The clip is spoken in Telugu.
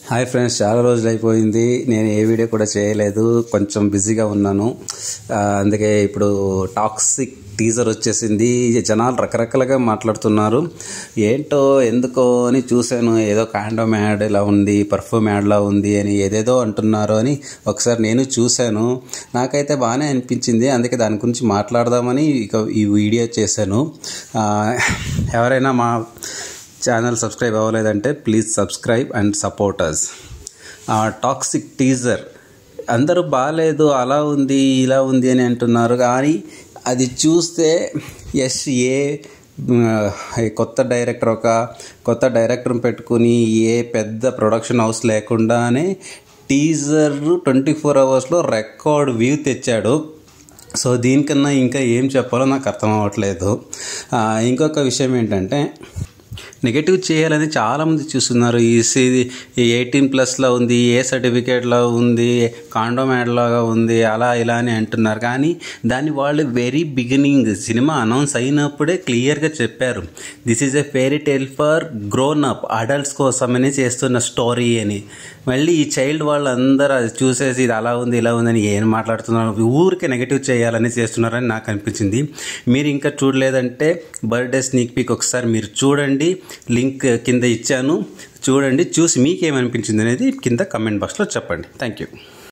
హాయ్ ఫ్రెండ్స్, చాలా రోజులు అయిపోయింది. నేను ఏ వీడియో కూడా చేయలేదు, కొంచెం బిజీగా ఉన్నాను. అందుకే ఇప్పుడు టాక్సిక్ టీజర్ వచ్చేసింది. జనాలు రకరకాలుగా మాట్లాడుతున్నారు. ఏంటో ఎందుకో అని చూశాను. ఏదో కాండోమ్ యాడ్ ఇలా ఉంది, పర్ఫ్యూమ్ యాడ్లా ఉంది అని ఏదేదో అంటున్నారు అని ఒకసారి నేను చూశాను. నాకైతే బాగానే అనిపించింది. అందుకే దాని గురించి మాట్లాడదామని ఇక ఈ వీడియో చేశాను. ఎవరైనా మా ఛానల్ సబ్స్క్రైబ్ అవ్వలేదంటే please subscribe and support us. Toxic teaser అందరూ బాగాలేదు, అలా ఉంది ఇలా ఉంది అని అంటున్నారు. కానీ అది చూస్తే కొత్త డైరెక్టర్ని పెట్టుకుని ఏ పెద్ద ప్రొడక్షన్ హౌస్ లేకుండానే టీజర్ 24 అవర్స్లో రికార్డ్ వ్యూ తెచ్చాడు. సో దీనికన్నా ఇంకా ఏం చెప్పాలో నాకు అర్థం అవ్వట్లేదు. ఇంకొక విషయం ఏంటంటే, నెగటివ్ చేయాలని చాలామంది చూస్తున్నారు. ఈ 18+ ఉంది, ఏ సర్టిఫికేట్లో ఉంది, కాండోమ్ యాడ్లాగా ఉంది, అలా ఇలా అని అంటున్నారు. కానీ దాన్ని వాళ్ళు వెరీ బిగినింగ్ సినిమా అనౌన్స్ అయినప్పుడే క్లియర్గా చెప్పారు, this is a fairy tale for grown up adults కోసమని చేస్తున్న స్టోరీ అని. మళ్ళీ ఈ చైల్డ్ వాళ్ళందరూ అది చూసేసి ఇది అలా ఉంది ఇలా ఉందని ఏం మాట్లాడుతున్నారు, ఊరికే నెగటివ్ చేయాలని చేస్తున్నారని నాకు అనిపించింది. మీరు ఇంకా చూడలేదంటే బర్త్డే స్నీక్ పీక్ ఒకసారి మీరు చూడండి, లింక్ కింద ఇచ్చాను, చూడండి. చూసి మీకేమనిపించింది అనేది కింద కమెంట్ బాక్స్లో చెప్పండి. Thank you.